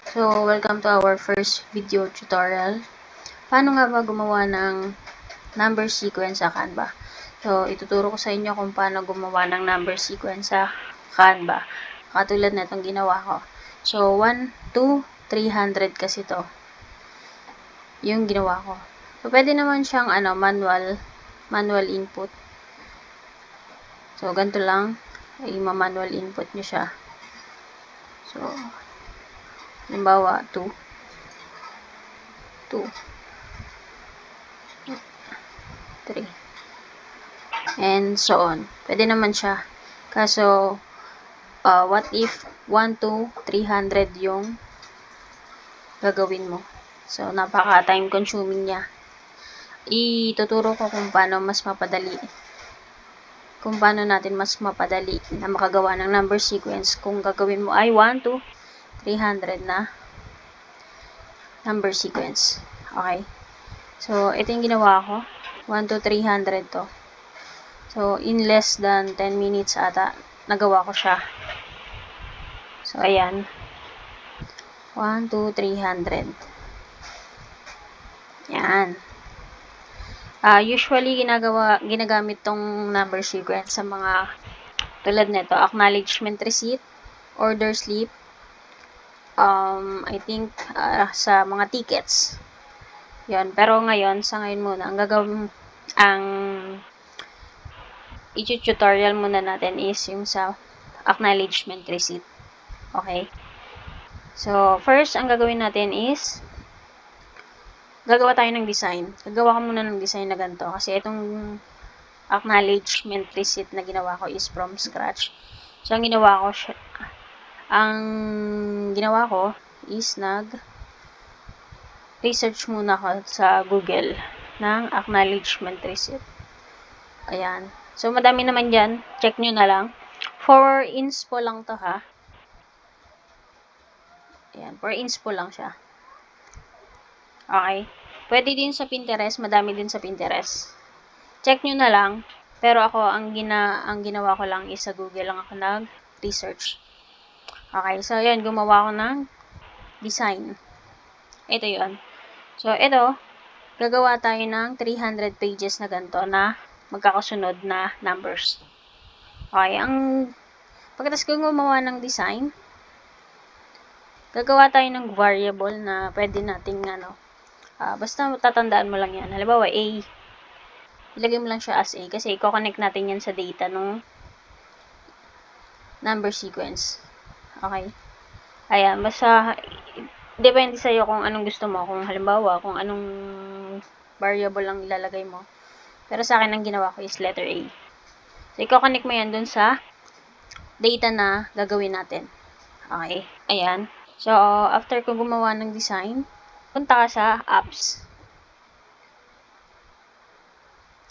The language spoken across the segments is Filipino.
So, welcome to our first video tutorial. Paano nga ba gumawa ng number sequence sa Canva? So, ituturo ko sa inyo kung paano gumawa ng number sequence sa Canva. Katulad na itong ginawa ko. So, 1, 2, 300 kasi to. Yung ginawa ko. So, pwede naman siyang manual input. So, ganito lang. Ay, manual input nyo siya. So, halimbawa, 2, 3, and so on. Pwede naman siya. Kaso, what if 1, 2, 300 yung gagawin mo? So, napaka-time consuming niya. Ituturo ko kung paano natin mas mapadali na makagawa ng number sequence kung gagawin mo ay 1, 2, 300 na number sequence. Okay? So, ito yung ginawa ko. 1, 2, 300 to. So, in less than 10 minutes ata, nagawa ko siya. So, ayan. 1, 2, 300. Yan. Usually, ginagamit tong number sequence sa mga tulad nito, acknowledgement receipt, order slip, I think, sa mga tickets. Yan. Pero ngayon, sa ngayon muna, ang i-tutorial muna natin is yung sa acknowledgement receipt. Okay? So, first, ang gagawin natin is gagawa tayo ng design. Gagawa ko muna ng design na ganito kasi itong acknowledgement receipt na ginawa ko is from scratch. So, ang ginawa ko is research muna ako sa Google ng acknowledgement receipt. Ayan. So, madami naman dyan. Check nyo na lang. For inspo lang to, ha. Ayan. For inspo lang siya. Okay. Pwede din sa Pinterest. Madami din sa Pinterest. Check nyo na lang. Pero ako, ang ginawa ko lang is sa Google lang ako nag-research. Okay. So, ayan. Gumawa ko ng design. Ito yon. So, ito. Gagawa tayo ng 300 pages na ganito na magkakasunod na numbers. Okay. Pagkatapos ko gumawa ng design, gagawa tayo ng variable na pwede nating basta tatandaan mo lang yan. Halimbawa, A. Ilagay mo lang siya as A kasi i-connect natin yan sa data ng number sequence. Okay? Ayan, basta depende sa'yo kung anong gusto mo. Kung halimbawa, kung anong variable lang ilalagay mo. Pero sa akin, ang ginawa ko is letter A. So, i-connect mo yan dun sa data na gagawin natin. Okay? Ayan. So, after ko gumawa ng design, punta ka sa apps.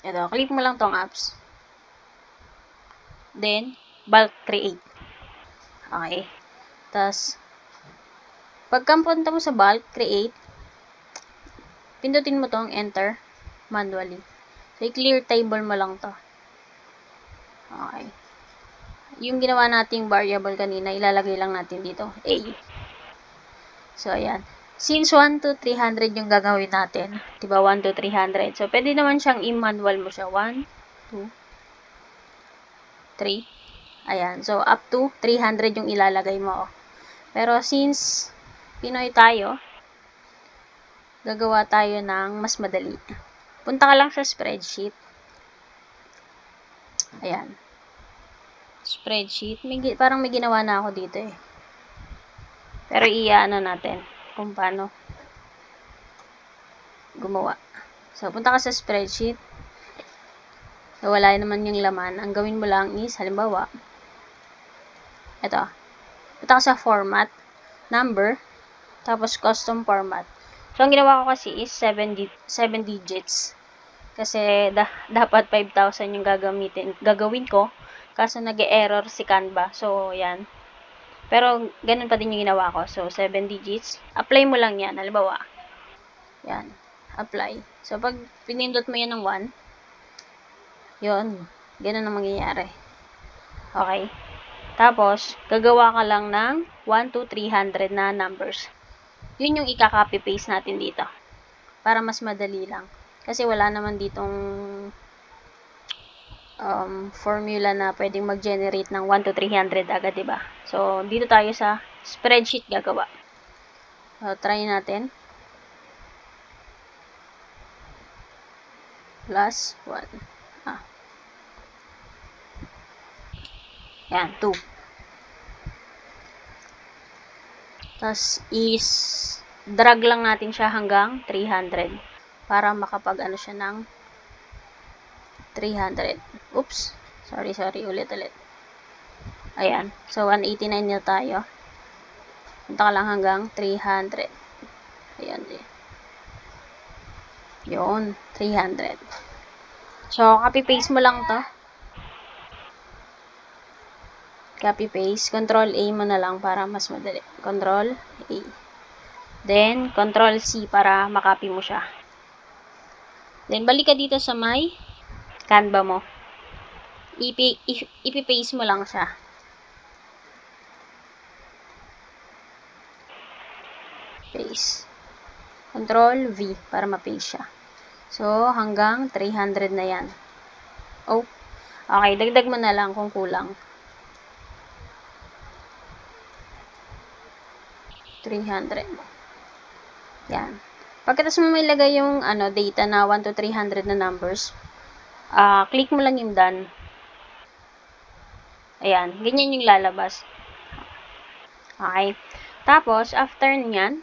Ito, click mo lang tong apps. Then, bulk create. Okay. Tapos, pagkampunta mo sa bulk create, pindutin mo tong enter manually. So, i-clear table mo lang to. Okay. Yung ginawa nating variable kanina, ilalagay lang natin dito, A. So, ayan. Since 1 to 300 yung gagawin natin, diba 1 to 300. So, pwede naman siyang i-manual mo siya. 1, 2, 3. Ayan. So, up to 300 yung ilalagay mo. Pero, since Pinoy tayo, gagawa tayo ng mas madali. Punta ka lang sa spreadsheet. Ayan. Spreadsheet. Parang may ginawa na ako dito eh. Pero iyaano natin kung paano gumawa. So, punta ka sa spreadsheet. So, wala naman yung laman. Ang gawin mo lang is, halimbawa, ito. Punta ka sa format, number, tapos custom format. So, ang ginawa ko kasi is 7 digits. Kasi, dapat 5,000 yung gagawin ko. Kaso, nag-error si Canva. So, yan. Pero, ganun pa din yung ginawa ko. So, 7 digits. Apply mo lang yan. Halimbawa, yan. Apply. So, pag pinindot mo yan ng 1, yun. Ganun ang mangyayari. Okay. Tapos, gagawa ka lang ng 1 to 300 na numbers. Yun yung ika-copy paste natin dito. Para mas madali lang. Kasi wala naman ditong formula na pwedeng mag-generate ng 1 to 300 agad, diba? So, dito tayo sa spreadsheet gagawa. So, try natin. Plus 1. Yan, 2. Tapos, drag lang natin siya hanggang 300. Para makapag ano siya ng 300. Oops. Sorry. Ulit. Ayan. So, 189 na tayo. Punta ka lang hanggang 300. Ayan. Yun. 300. So, copy-paste mo lang to. Copy-paste. Control-A mo na lang para mas madali. Control-A. Then, Control-C para makopy mo siya. Then, balik ka dito sa may Canva mo. Ipi-paste mo lang siya. Paste. Control-V para ma-paste siya. So, hanggang 300 na yan. Oh. Okay, dagdag mo na lang kung kulang. 300. Yan. Pagkatapos mo may lagay yung data na 1 to 300 na numbers, click mo lang yung done. Ayan. Ganyan yung lalabas. Okay. Tapos, after nyan,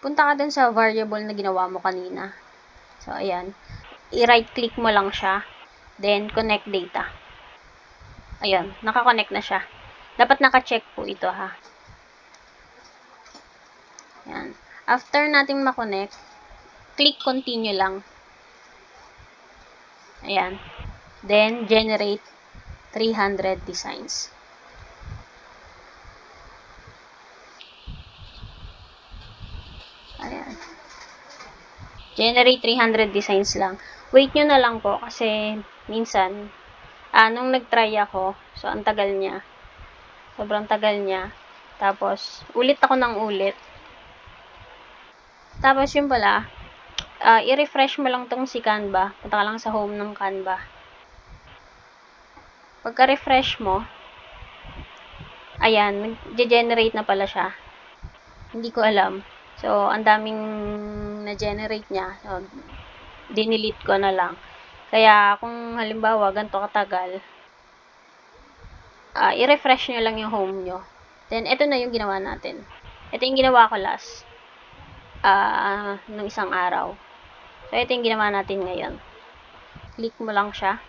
punta ka dun sa variable na ginawa mo kanina. So, ayan. I-right click mo lang siya. Then, connect data. Ayan. Naka-connect na siya. Dapat naka-check po ito, ha. Ayan. After nating ma-connect, click continue lang. Ayan. Then, generate 300 designs. Ayan. Generate 300 designs lang. Wait nyo na lang po kasi minsan, nung nag-try ako, so ang tagal niya. Sobrang tagal niya. Tapos, ulit ako ng ulit. Tapos, yun pala, i-refresh mo lang tong si Canva. Punta ka lang sa home ng Canva. Pagka-refresh mo, ayan, nag-generate na pala siya. Hindi ko alam. So, ang daming na-generate niya. So, dinelete ko na lang. Kaya, kung halimbawa, ganito katagal, i-refresh nyo lang yung home nyo. Then, ito na yung ginawa natin. Ito yung ginawa ko last. Nung isang araw. So, ito yung ginawa natin ngayon. Click mo lang siya.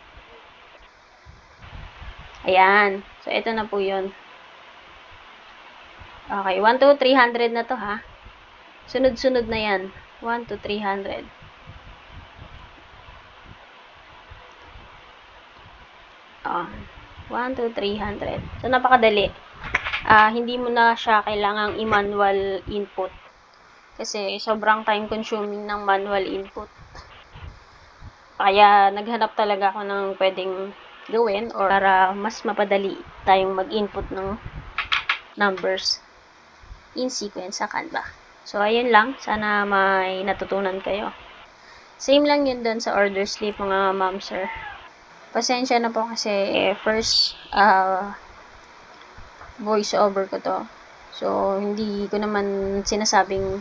Ayan. So, ito na po yun. Okay. 1 to 300 na to, ha. Sunod-sunod na yan. 1 to 300. Oh. 1 to 300. So, napakadali. Hindi mo na siya kailangang i-manual input. Kasi, sobrang time consuming ng manual input. Kaya, naghanap talaga ako ng pwedeng gawin or para mas mapadali tayong mag-input ng numbers in sequence sa Canva. So, ayun lang. Sana may natutunan kayo. Same lang yun dun sa order slip, mga ma'am, sir. Pasensya na po kasi first voice over ko to. So, hindi ko naman sinasabing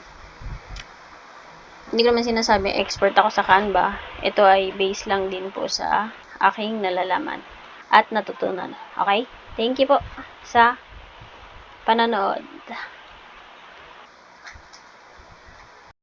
expert ako sa Canva. Ito ay based lang din po sa aking nalalaman at natutunan. Okay? Thank you po sa panonood.